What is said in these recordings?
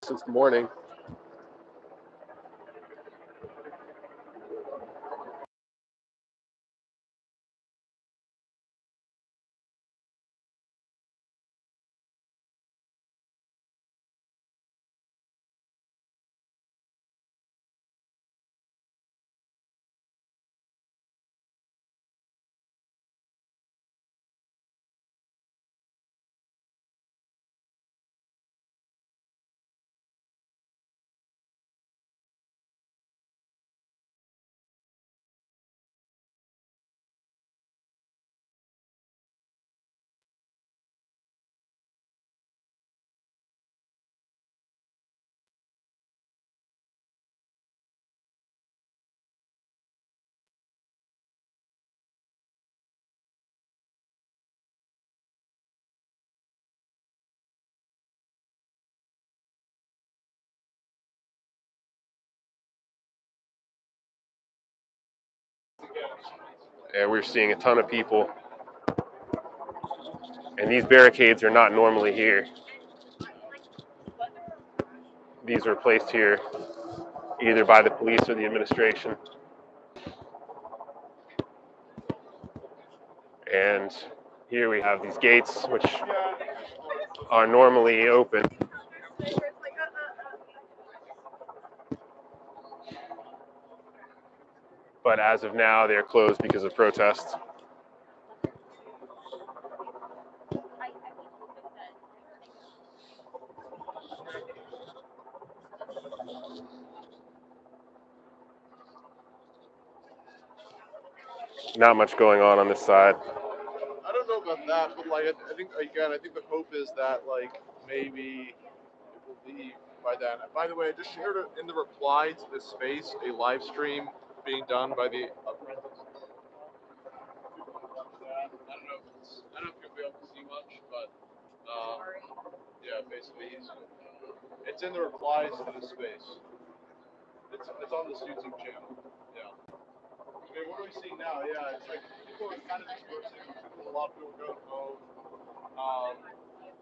Since the morning. And we're seeing a ton of people. And these barricades are not normally here. These were placed here either by the police or the administration. And here we have these gates, which are normally open. But as of now, they're closed because of protests. Not much going on this side. I don't know about that, but like I think again, I think the hope is that like maybe it will leave by then. And by the way, I just shared it in the reply to this space a live stream being done by the apprentice. I don't know if you'll be able to see much, but yeah, basically it's in the replies to this space. It's on this YouTube channel. Yeah. Okay, what are we seeing now? Yeah, it's like people are kind of dispersing. A lot of people going home.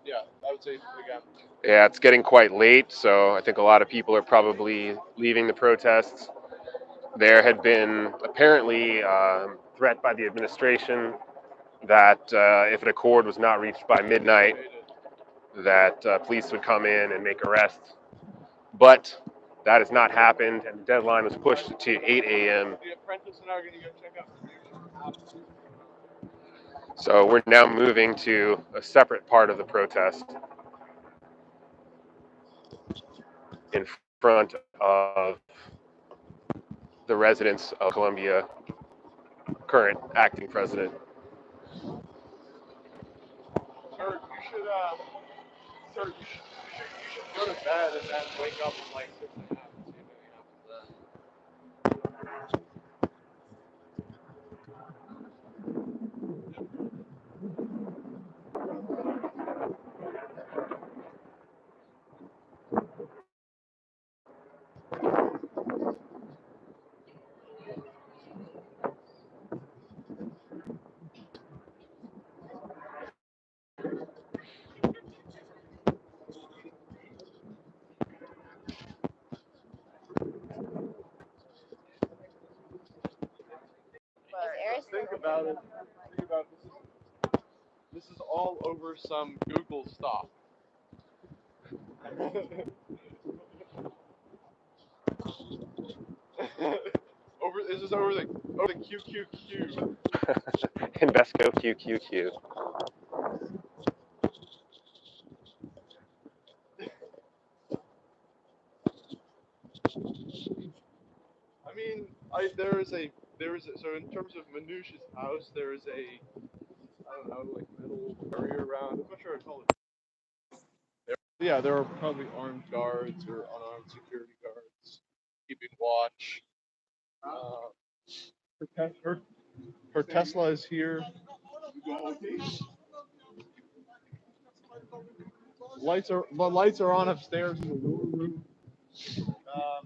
Yeah, I would say again. Yeah, it's getting quite late, so I think a lot of people are probably leaving the protests. There had been apparently threat by the administration that if an accord was not reached by midnight, that police would come in and make arrests. But that has not happened, and the deadline was pushed to 8 a.m. The apprentice and I are going to go check out the news. So we're now moving to a separate part of the protest in front of the residence of Columbia current acting president. Sir, you should go to bed and then wake up and like 6 a.m. and see if anything happens then. Think about it. This is all over some Google stuff. This is over the QQQ. Invesco QQQ. I mean, so in terms of Manouch's house, there is a I don't know, like metal barrier around. I'm not sure I call it. Yeah, there are probably armed guards or unarmed security guards keeping watch. Her Tesla is here. The lights are on upstairs in the lower room.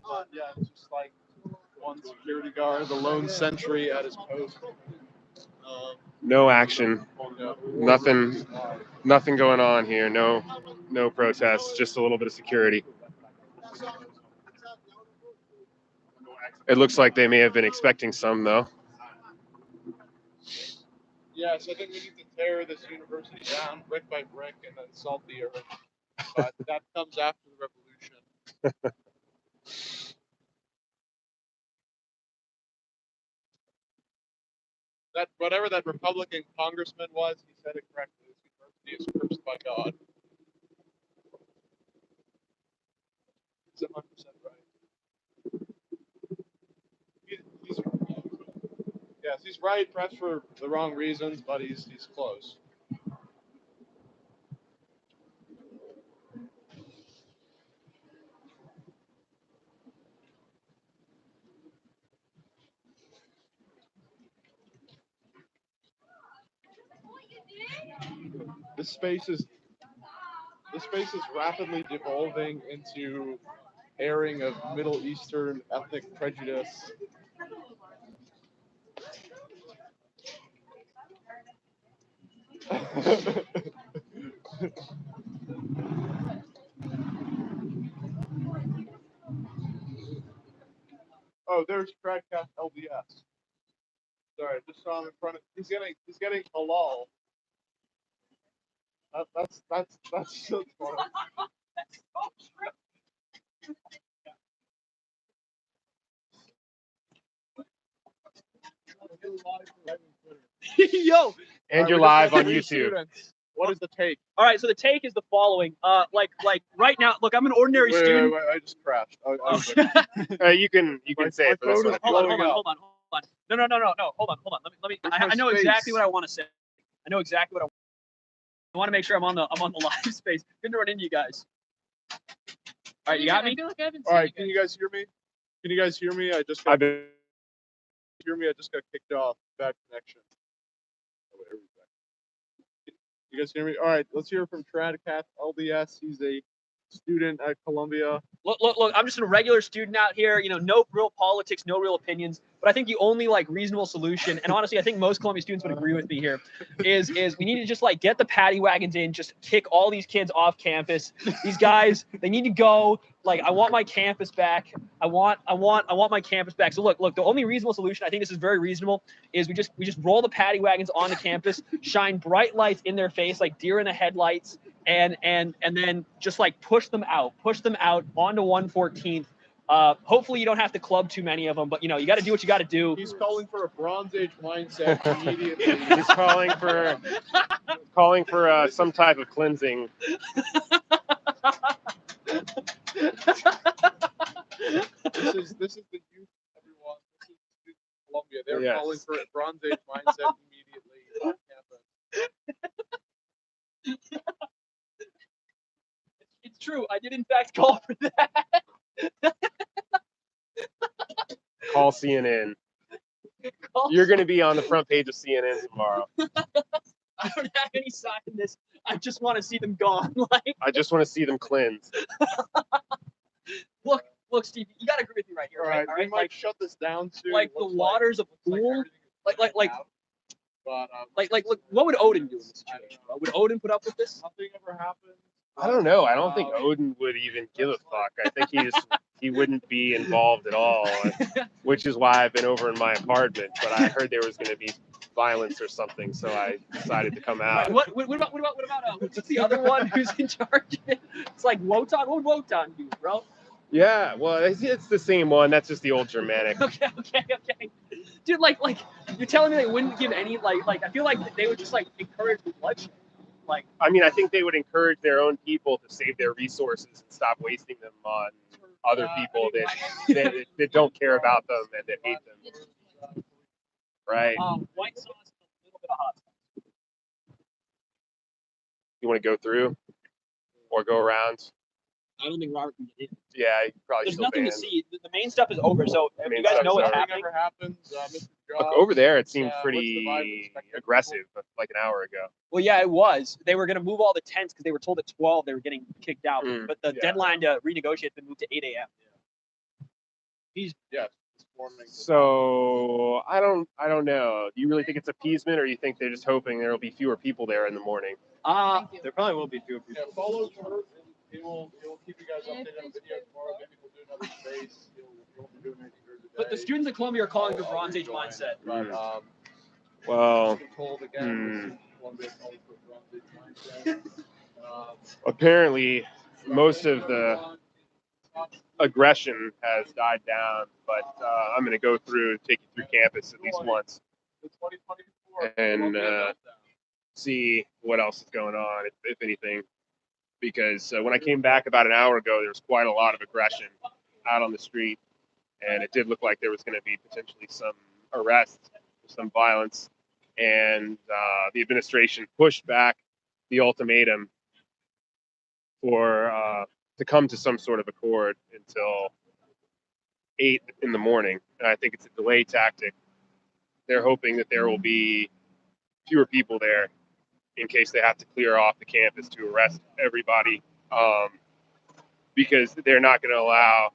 But yeah, it's just like one security guard, the lone sentry at his post. No action. Nothing going on here. No protests. Just a little bit of security. It looks like they may have been expecting some, though. Yes, I think we need to tear this university down brick by brick and then salt the earth. But that comes after the revolution. That whatever that Republican congressman was, he said it correctly. This university is cursed by God. He's 100% right. He's, yes, he's right, perhaps for the wrong reasons, but he's close. This space is rapidly devolving into airing of Middle Eastern ethnic prejudice. Oh, there's Tradcast LDS. Sorry, just saw him in front of. He's getting halal. That's so funny. That's so true. Yo. And you're live on YouTube. Students. What is the take? All right, so the take is the following. Like right now, look, I'm an ordinary student. Wait, I just crashed. You can say it for this one. Hold on. No. Hold on. Let me. I know exactly what I want to say. I know exactly what I want to make sure I'm on the live space. Good to run into you guys. All right, you got me. All right, can you guys hear me? Can you guys hear me? I just got kicked off. Bad connection. You guys hear me? All right, let's hear from Tradcast LDS. He's a student at Columbia. Look, I'm just a regular student out here, no real politics, no real opinions. But I think the only reasonable solution, and honestly, I think most Columbia students would agree with me here, is we need to just get the paddy wagons in, just kick all these kids off campus. These guys, they need to go. I want my campus back. I want my campus back. So look, the only reasonable solution, I think this is very reasonable, is we just roll the paddy wagons onto campus, shine bright lights in their face like deer in the headlights, and then just push them out onto 114th. Hopefully you don't have to club too many of them, but you got to do what you got to do. He's calling for a Bronze Age mindset immediately. He's calling for some type of cleansing. This is the youth, everyone. This is Columbia. They're calling for a Bronze Age mindset immediately on campus. It's true. I did in fact call for that. Call CNN. You're going to be on the front page of CNN tomorrow. I don't have any side in this. I just want to see them gone. I just want to see them cleansed. Look, Steve, you got to agree with me right here. All right, right? We might shut this down soon. The waters of a pool. Look, what would Odin do in this situation? Would Odin put up with this? Nothing ever happened. I don't know. I don't think Odin would even give a fuck. I think he wouldn't be involved at all, which is why I've been over in my apartment. But I heard there was going to be violence or something, so I decided to come out. What about what's the other one who's in charge of it? It's Wotan. What would Wotan do, bro? Yeah, well, it's the same one. That's just the old Germanic. Okay. Dude, you're telling me they wouldn't give any I feel like they would just encourage bloodshed. I mean, I think they would encourage their own people to save their resources and stop wasting them on other people that don't care about them and that hate them. Right. White sauce and a little bit of hot sauce. You want to go through or go around? I don't think Robert can get in. Yeah, you probably There's still nothing banned. to see. The main stuff is over. So if you guys know what's happening. Whatever happens, Mr. Look, over there, it seemed pretty aggressive like an hour ago. Well, yeah, it was. They were going to move all the tents because they were told at 12 they were getting kicked out. But the deadline to renegotiate has been moved to 8 a.m. This morning. So I don't know. Do you really think it's appeasement, or do you think they're just hoping there will be fewer people there in the morning? There probably will be fewer people. Yeah, follow her He'll keep you guys updated on video tomorrow. Maybe we'll do another space. He'll be doing anything here today. But the students at Columbia are calling for Bronze Age mindset. But, Well, told again, Columbia calling for Bronze Age mindset. apparently most of the aggression has died down, but I'm going to go through, take you through campus at least once, and see what else is going on, if anything. Because when I came back about an hour ago, there was quite a lot of aggression out on the street, and it did look like there was going to be potentially some arrests, some violence, and the administration pushed back the ultimatum for to come to some sort of accord until 8 in the morning. And I think it's a delay tactic. They're hoping that there will be fewer people there in case they have to clear off the campus to arrest everybody, because they're not going to allow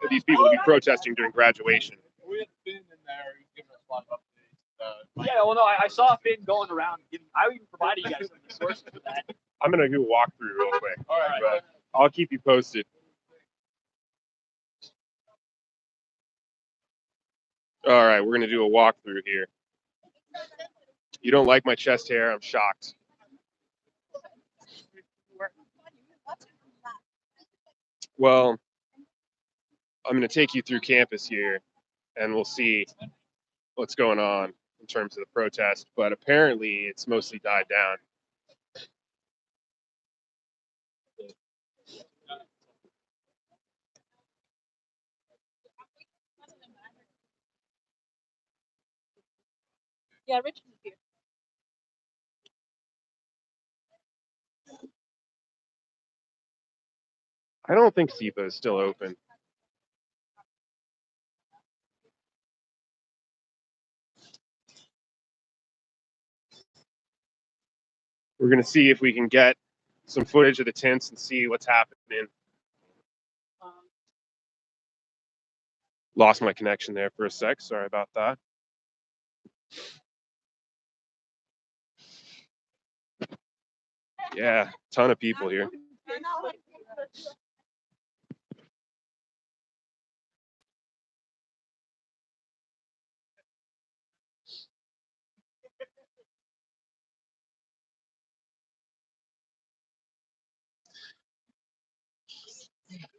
these people to be protesting during graduation. We had Finn in there. He was giving us a lot of updates. Yeah, well, no, I saw Finn going around. I even provided you guys some resources for that. I'm going to do a walkthrough real quick. All right. But I'll keep you posted. All right, we're going to do a walkthrough here. You don't like my chest hair? I'm shocked. Well, I'm going to take you through campus here, and we'll see what's going on in terms of the protest. But apparently, it's mostly died down. Yeah, Richard is here. I don't think SEPA is still open. We're going to see if we can get some footage of the tents and see what's happening. Lost my connection there for a sec. Sorry about that. Yeah, ton of people here.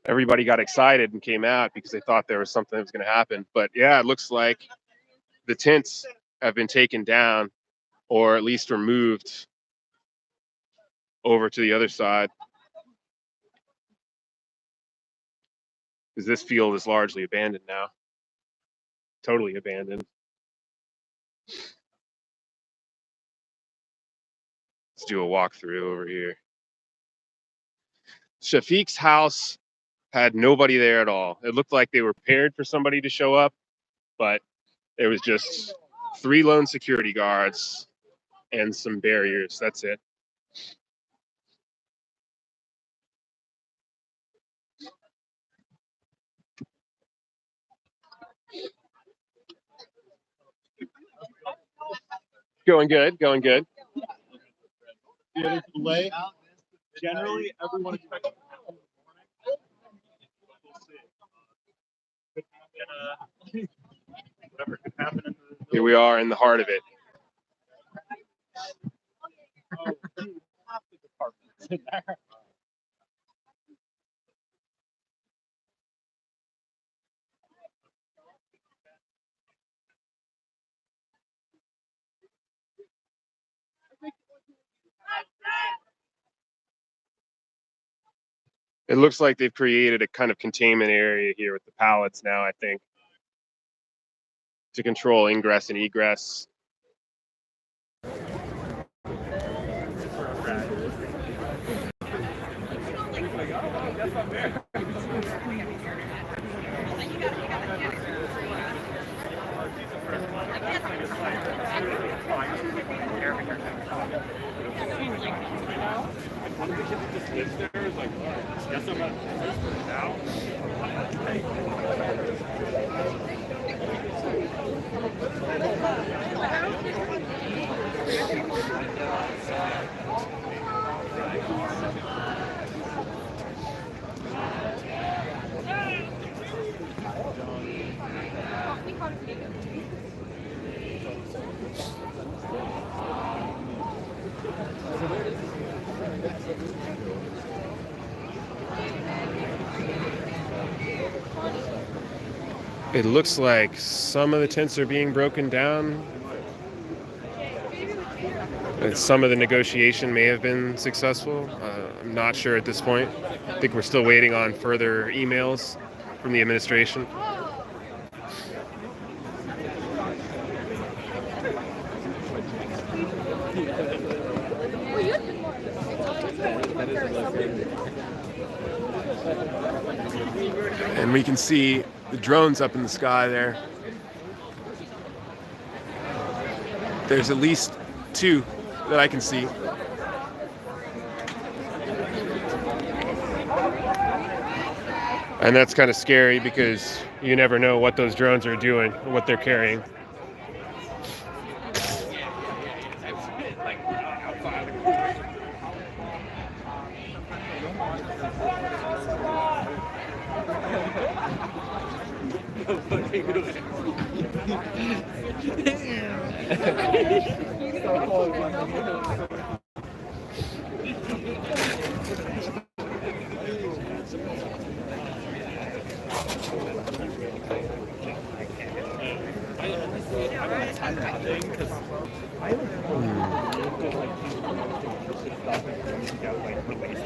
Everybody got excited and came out because they thought there was something that was going to happen. But yeah, it looks like the tents have been taken down, or at least removed over to the other side, because this field is largely abandoned now. Totally abandoned. Let's do a walkthrough over here. Shafiq's house had nobody there at all. It looked like they were prepared for somebody to show up, but there was just 3 lone security guards and some barriers. That's it. Going good, going good. Yeah, delay. Generally, everyone expects it to happen in the morning. Whatever could happen in the Here we are in the heart of it. half the department's in there. It looks like they've created a kind of containment area here with the pallets now, I think, to control ingress and egress. It looks like some of the tents are being broken down. And some of the negotiation may have been successful. I'm not sure at this point. I think we're still waiting on further emails from the administration. And we can see the drones up in the sky there. There's at least 2 that I can see. And that's kind of scary because you never know what those drones are doing or what they're carrying.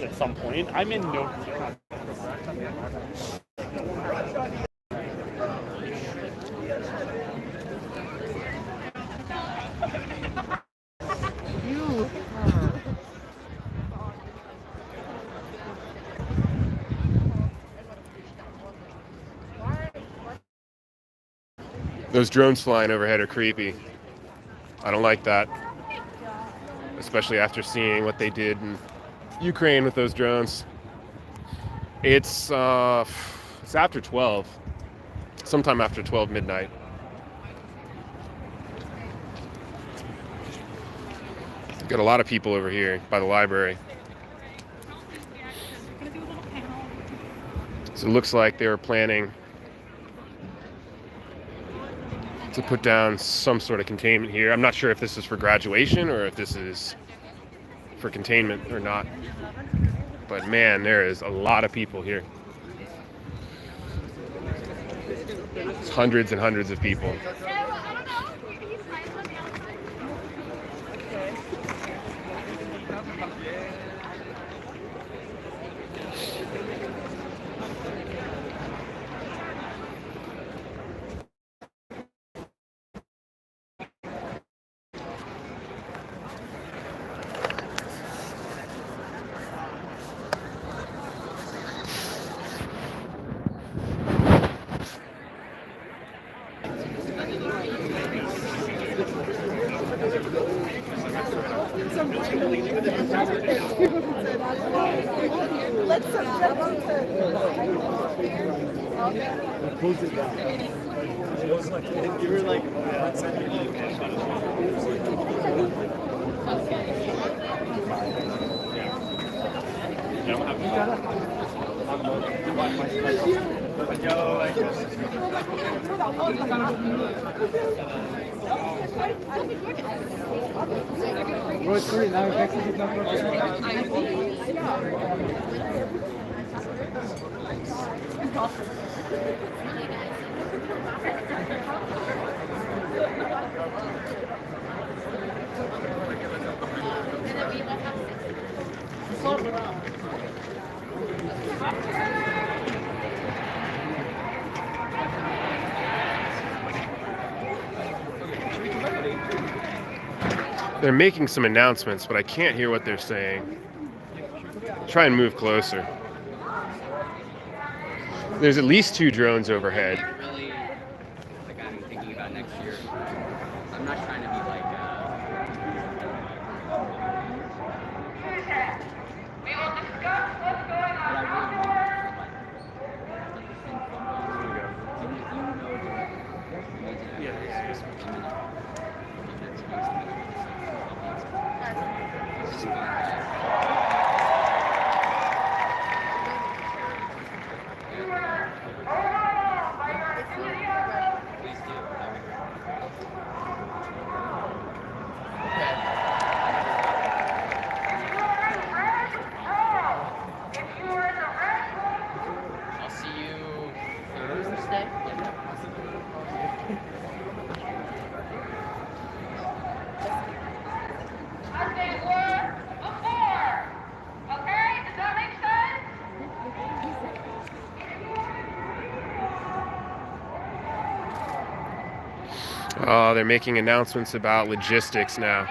At some point, I'm in no. Those drones flying overhead are creepy. I don't like that. Especially after seeing what they did in Ukraine with those drones. It's after 12. Sometime after 12 midnight. Got a lot of people over here by the library. So it looks like they were planning to put down some sort of containment here. I'm not sure if this is for graduation or if this is for containment or not. But man, there is a lot of people here. It's hundreds and hundreds of people. They're making some announcements, but I can't hear what they're saying. Try and move closer. There's at least 2 drones overhead. Really, like I'm thinking about next year. I'm not trying to be like. We will discuss what's going on outdoors. Oh, they're making announcements about logistics now.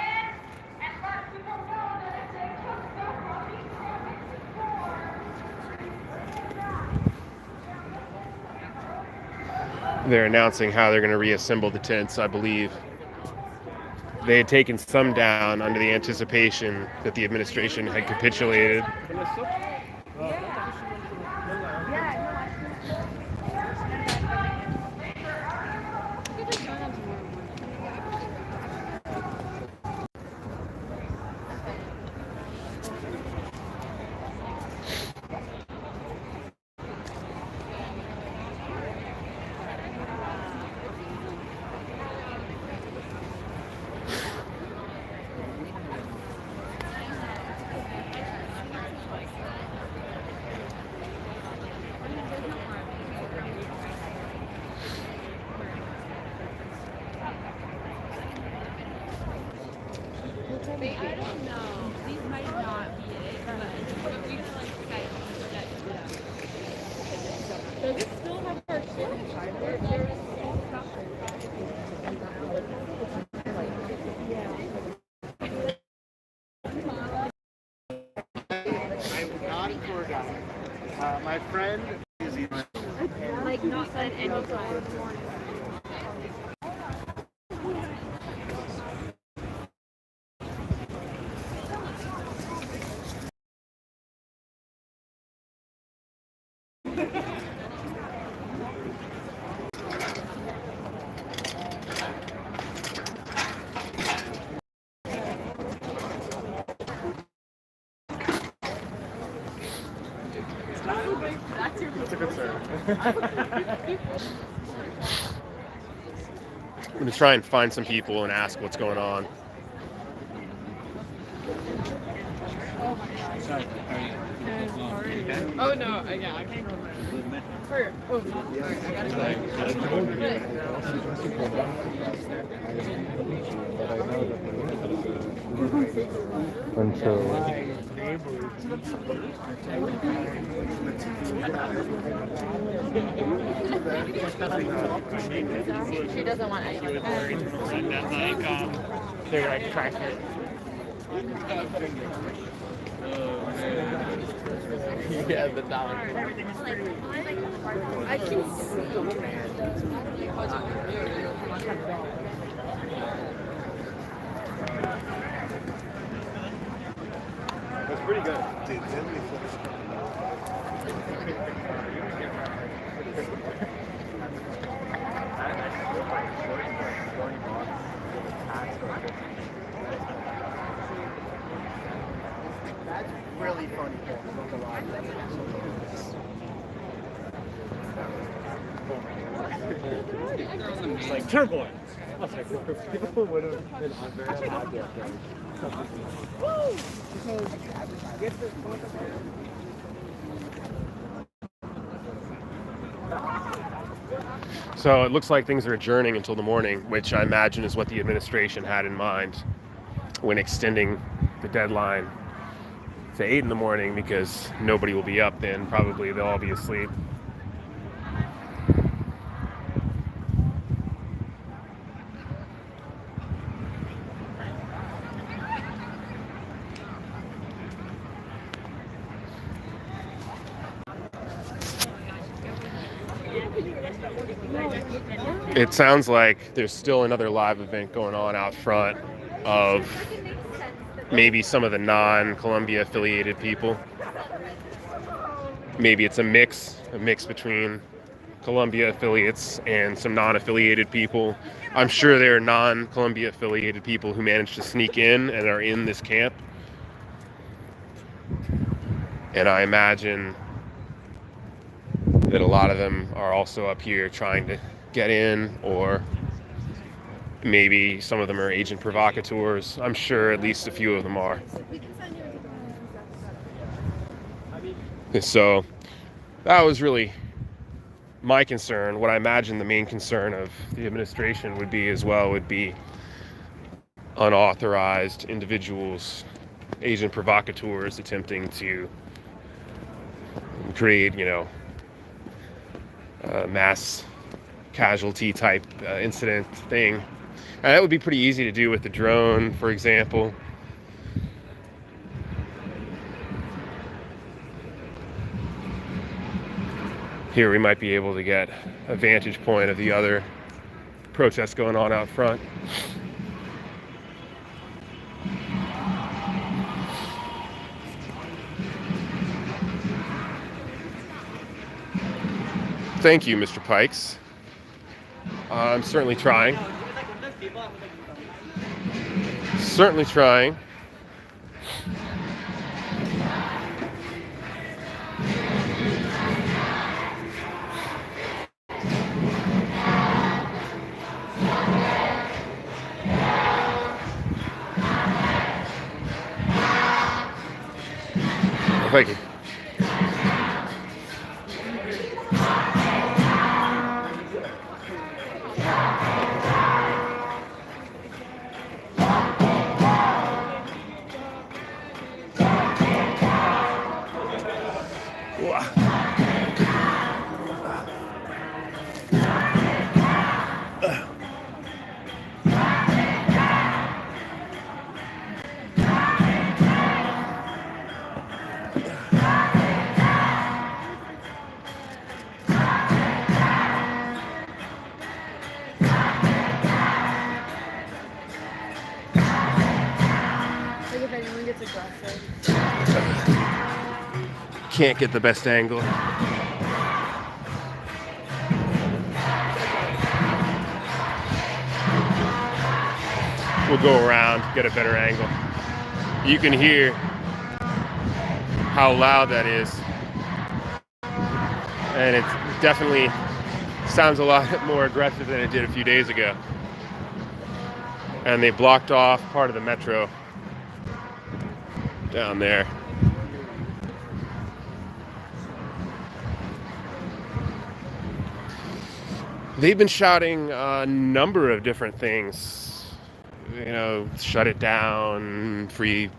They're announcing how they're going to reassemble the tents, I believe. They had taken some down under the anticipation that the administration had capitulated. I don't know. These might not be it, but we feel like does it still have our I'm not a tour guide. My friend is like not said any time. It's a concern. I'm going to try and find some people and ask what's going on. Oh no, yeah, I can't She doesn't want anyone. And then they like track it. Yeah, the dollar. I can see. That's pretty good. That's really funny. It's like turbulence. People would have been very happy after. So it looks like things are adjourning until the morning, which I imagine is what the administration had in mind when extending the deadline to 8 in the morning, because nobody will be up then. Probably they'll all be asleep. It sounds like there's still another live event going on out front of maybe some of the non-Columbia affiliated people. Maybe it's a mix between Columbia affiliates and some non-affiliated people. I'm sure there are non-Columbia affiliated people who managed to sneak in and are in this camp. And I imagine that a lot of them are also up here trying to get in, or maybe some of them are agent provocateurs. I'm sure at least a few of them are. So that was really my concern. What I imagine the main concern of the administration would be as well would be unauthorized individuals, agent provocateurs attempting to create, mass casualty type incident thing. That would be pretty easy to do with the drone, for example. Here we might be able to get a vantage point of the other protests going on out front. Thank you, Mr. Pikes. I'm certainly trying. Certainly trying. Thank you. If anyone gets aggressive. Can't get the best angle. We'll go around, get a better angle. You can hear how loud that is. And it definitely sounds a lot more aggressive than it did a few days ago. And they blocked off part of the metro down there. They've been shouting a number of different things. You know, shut it down, free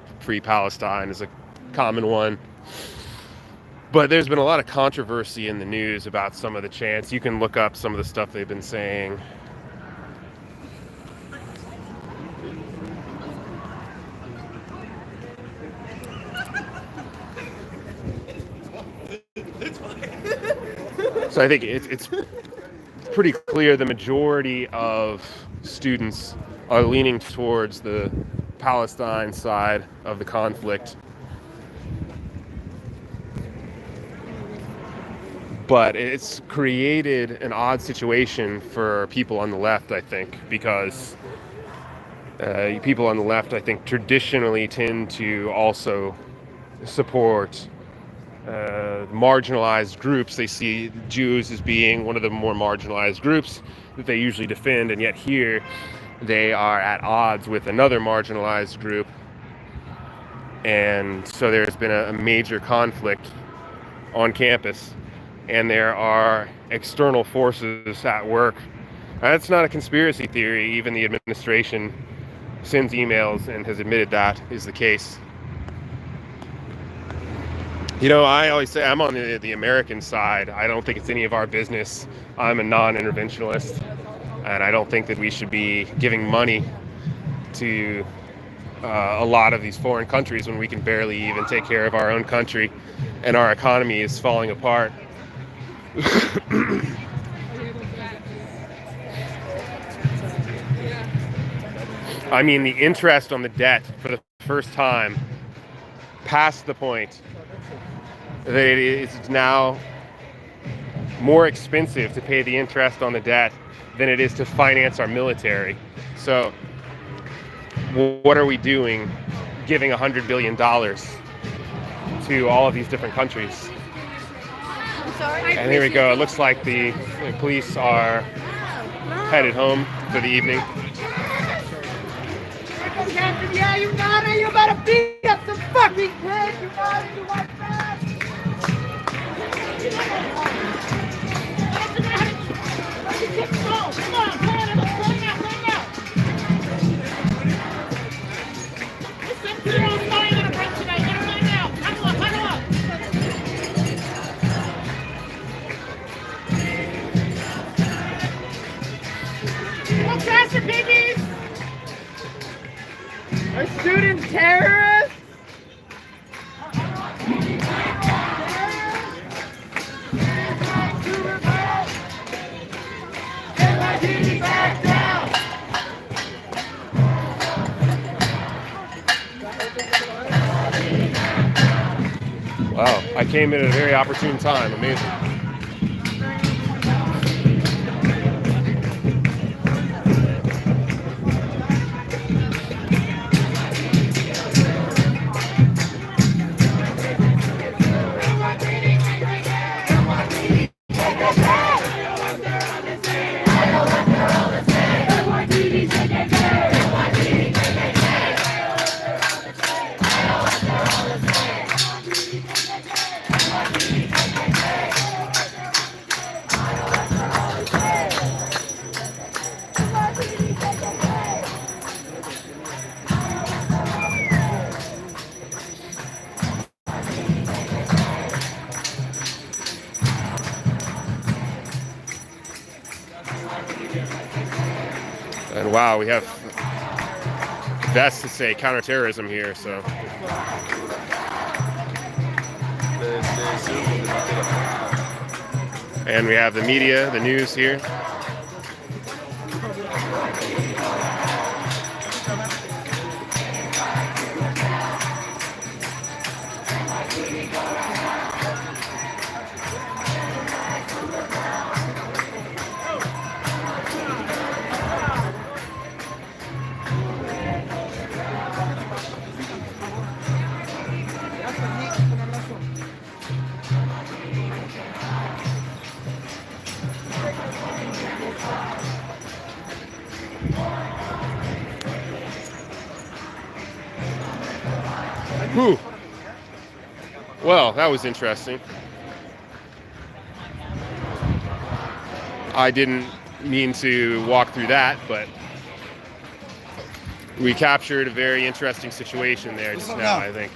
Palestine is a common one. But there's been a lot of controversy in the news about some of the chants. You can look up some of the stuff they've been saying. So I think it's pretty clear the majority of students are leaning towards the Palestine side of the conflict. But it's created an odd situation for people on the left, I think, because people on the left, I think, traditionally tend to also support marginalized groups. They see Jews as being one of the more marginalized groups that they usually defend, and yet here they are at odds with another marginalized group. And so there's been a major conflict on campus, and there are external forces at work. That's not a conspiracy theory. Even the administration sends emails and has admitted that is the case. You know, I always say I'm on the American side. I don't think it's any of our business. I'm a non-interventionalist, and I don't think that we should be giving money to a lot of these foreign countries when we can barely even take care of our own country, and our economy is falling apart. I mean, the interest on the debt for the first time past the point that it is now more expensive to pay the interest on the debt than it is to finance our military. So what are we doing giving $100 billion to all of these different countries? And here we go. It looks like the police are headed home for the evening. Yeah, you got it. You better beat up the fucking kid. You got it. You want that? Come on, play it out. Listen to your own mind in a break tonight. Get it right now. Huddle up. Faster piggies! Are students terrorists? Wow, I came in at a very opportune time. Amazing. And wow, we have vests to say counterterrorism here, so. And we have the media, the news here. Whew. Well, that was interesting. I didn't mean to walk through that, but we captured a very interesting situation there just now, I think.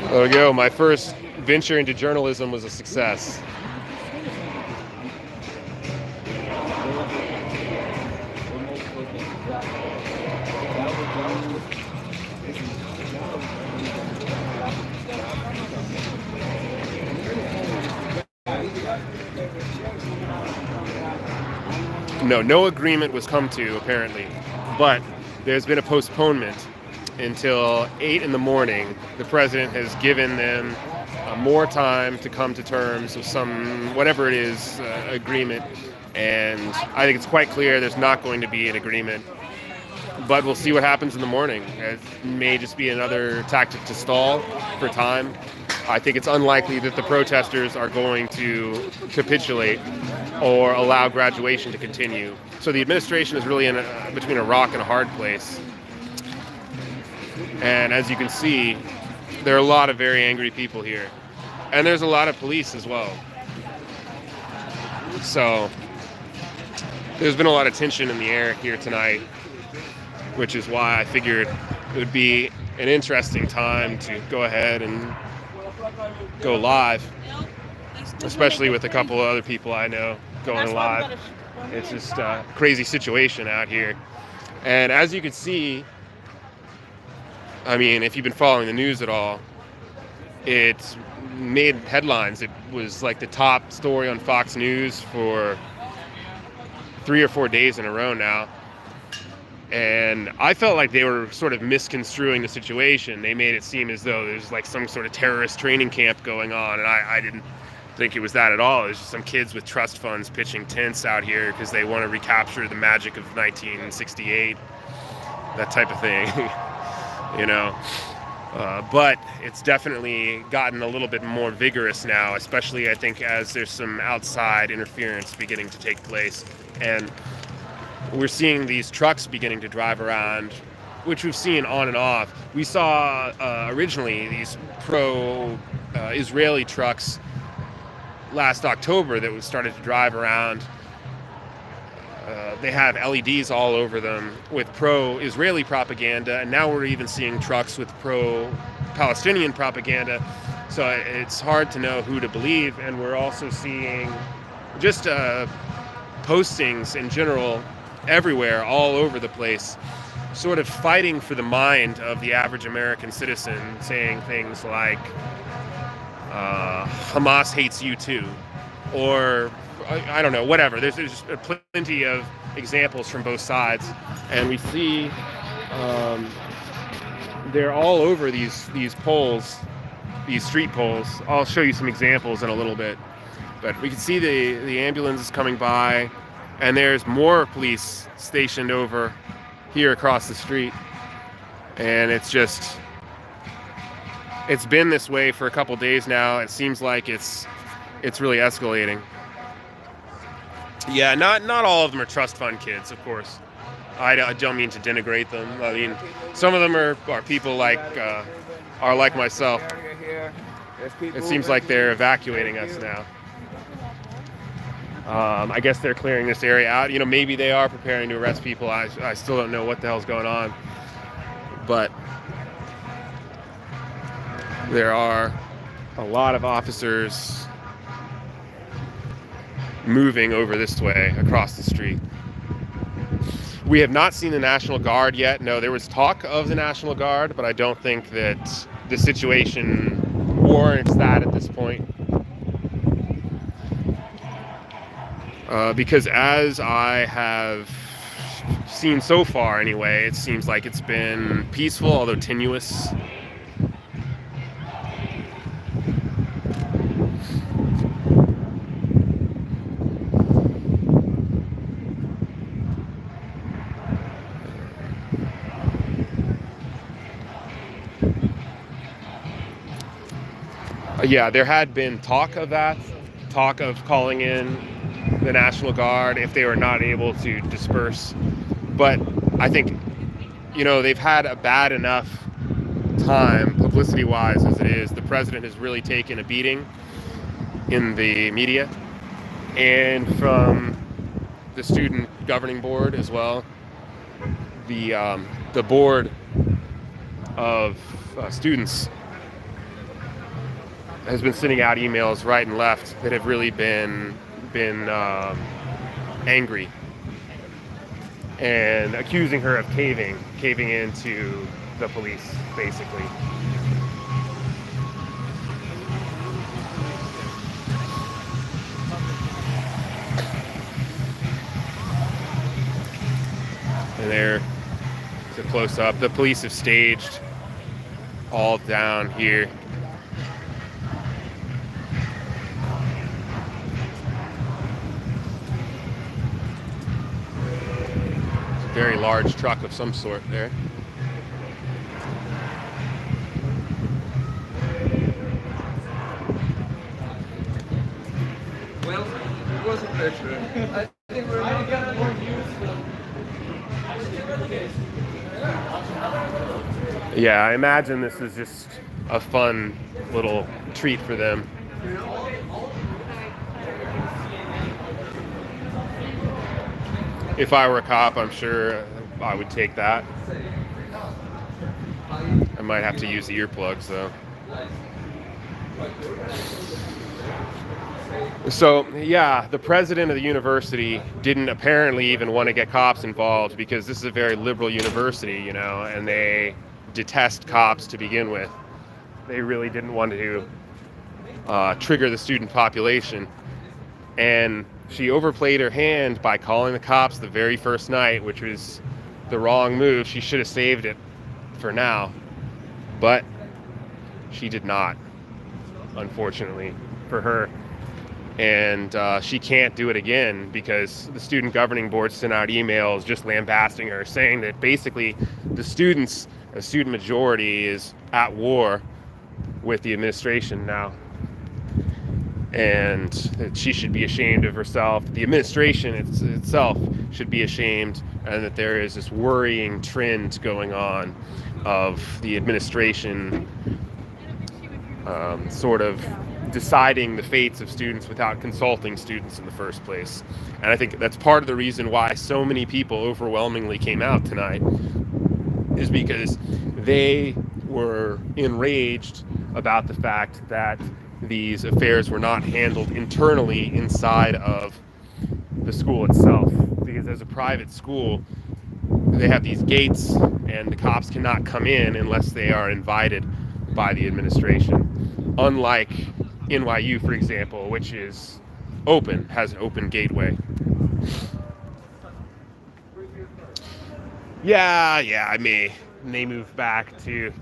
There we go. My first venture into journalism was a success. No agreement was come to, apparently, but there's been a postponement until 8 in the morning. The president has given them more time to come to terms with some, whatever it is, agreement, and I think it's quite clear there's not going to be an agreement, but we'll see what happens in the morning. It may just be another tactic to stall for time. I think it's unlikely that the protesters are going to capitulate or allow graduation to continue. So the administration is really between a rock and a hard place. And as you can see, there are a lot of very angry people here. And there's a lot of police as well. So there's been a lot of tension in the air here tonight, which is why I figured it would be an interesting time to go ahead and go live, especially with a couple of other people I know going live. It's just a crazy situation out here. And as you can see, I mean, if you've been following the news at all, it's made headlines. It was like the top story on Fox News for 3 or 4 days in a row now. And I felt like they were sort of misconstruing the situation. They made it seem as though there's like some sort of terrorist training camp going on, and I didn't think it was that at all. It was just some kids with trust funds pitching tents out here because they want to recapture the magic of 1968, that type of thing, you know. But it's definitely gotten a little bit more vigorous now, especially I think as there's some outside interference beginning to take place. And we're seeing these trucks beginning to drive around, which we've seen on and off. We saw originally these pro-Israeli trucks last October that started to drive around. They have LEDs all over them with pro-Israeli propaganda, and now we're even seeing trucks with pro-Palestinian propaganda. So it's hard to know who to believe, and we're also seeing just postings in general everywhere, all over the place, sort of fighting for the mind of the average American citizen, saying things like, Hamas hates you too, or I don't know, whatever. There's plenty of examples from both sides, and we see they're all over these poles, these street poles. I'll show you some examples in a little bit, but we can see the ambulance is coming by, and there's more police stationed over here across the street, and it's been this way for a couple days now. It seems like it's really escalating. Yeah, not all of them are trust fund kids, of course. I don't mean to denigrate them. I mean, some of them are people like myself. It seems like they're evacuating us now. I guess they're clearing this area out. You know, maybe they are preparing to arrest people. I still don't know what the hell's going on. But there are a lot of officers moving over this way across the street. We have not seen the National Guard yet. No, there was talk of the National Guard, but I don't think that the situation warrants that at this point. Because as I have seen so far anyway, it seems like it's been peaceful, although tenuous. Yeah, there had been talk of calling in the National Guard if they were not able to disperse. But I think, they've had a bad enough time, publicity-wise as it is. The president has really taken a beating in the media and from the student governing board as well. The board of students has been sending out emails right and left that have really been angry and accusing her of caving into the police, basically. And there's a close-up. The police have staged all down here. Very large truck of some sort there. Well, it was a pleasure. I think we're not gonna Yeah, I imagine this is just a fun little treat for them. If I were a cop, I'm sure I would take that. I might have to use the earplugs, though. So, yeah, the president of the university didn't apparently even want to get cops involved because this is a very liberal university, and they detest cops to begin with. They really didn't want to trigger the student population. And she overplayed her hand by calling the cops the very first night, which was the wrong move. She should have saved it for now. But she did not, unfortunately, for her. And she can't do it again because the student governing board sent out emails just lambasting her, saying that basically the students a student majority is at war with the administration now, and that she should be ashamed of herself. The administration itself should be ashamed, and that there is this worrying trend going on of the administration sort of deciding the fates of students without consulting students in the first place. And I think that's part of the reason why so many people overwhelmingly came out tonight, is because they were enraged about the fact that these affairs were not handled internally inside of the school itself. Because as a private school, they have these gates, and the cops cannot come in unless they are invited by the administration. Unlike NYU, for example, which is open, has an open gateway. Yeah, I may move back to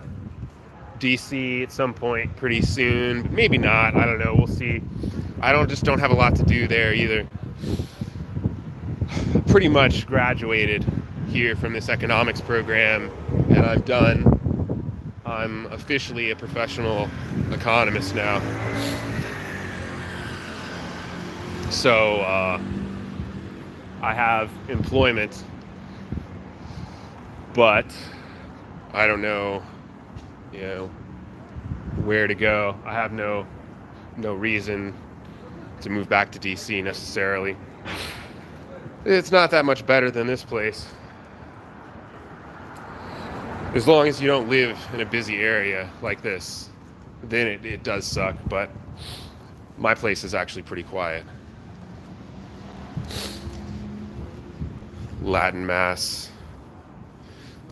DC at some point pretty soon, but maybe not. I don't know. We'll see. I don't have a lot to do there either. Pretty much graduated here from this economics program, and I'm done. I'm officially a professional economist now. So I have employment, but I don't know, where to go. I have no reason to move back to DC necessarily. It's not that much better than this place. As long as you don't live in a busy area like this, then it does suck, but my place is actually pretty quiet. Latin Mass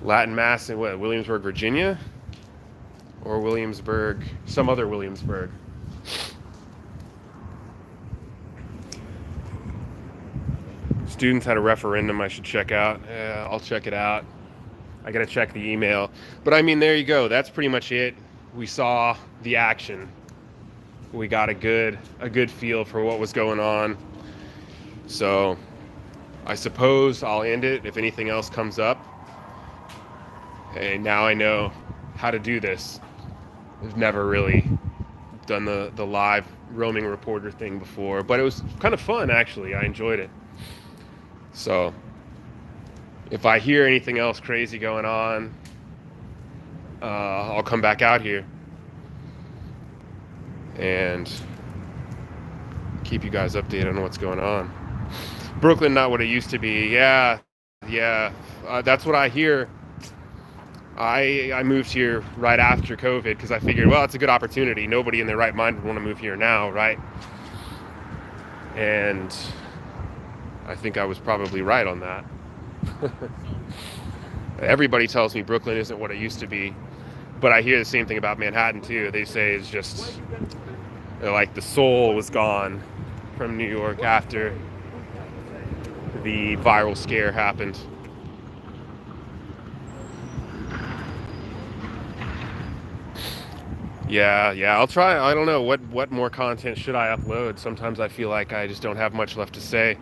in what, Williamsburg, Virginia? Or Williamsburg, some other Williamsburg. Students had a referendum I should check out. I'll check it out. I gotta check the email. But I mean, there you go. That's pretty much it. We saw the action. We got a good feel for what was going on. So I suppose I'll end it if anything else comes up. And now I know how to do this. I've never really done the live roaming reporter thing before, but it was kind of fun, actually. I enjoyed it. So if I hear anything else crazy going on, I'll come back out here and keep you guys updated on what's going on. Brooklyn, not what it used to be. Yeah, that's what I hear. I moved here right after COVID because I figured, well, it's a good opportunity. Nobody in their right mind would want to move here now, right? And I think I was probably right on that. Everybody tells me Brooklyn isn't what it used to be, but I hear the same thing about Manhattan too. They say it's just like the soul was gone from New York after the viral scare happened. Yeah, I'll try. I don't know what more content should I upload. Sometimes I feel like I just don't have much left to say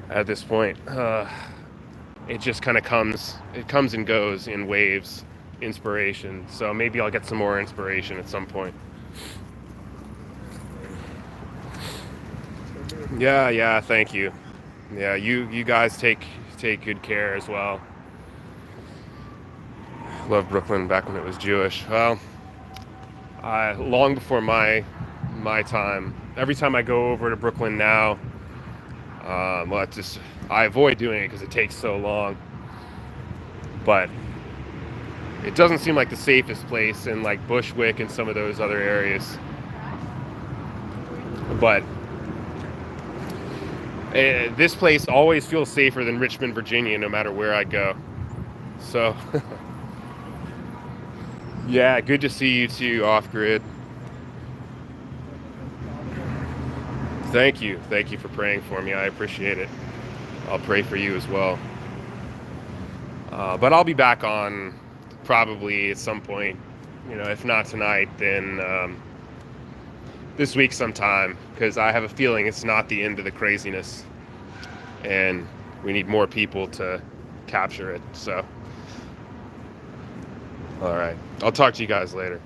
at this point. It just kind of comes and goes in waves, inspiration. So maybe I'll get some more inspiration at some point. Yeah, thank you. Yeah, you guys take good care as well. Love Brooklyn back when it was Jewish. Well, long before my time. Every time I go over to Brooklyn now, I avoid doing it because it takes so long. But it doesn't seem like the safest place in like Bushwick and some of those other areas. But this place always feels safer than Richmond, Virginia, no matter where I go. So, yeah, good to see you too, Off Grid. Thank you for praying for me. I appreciate it. I'll pray for you as well. But I'll be back on probably at some point. If not tonight, then this week sometime, because I have a feeling it's not the end of the craziness, and we need more people to capture it. So All right. I'll talk to you guys later.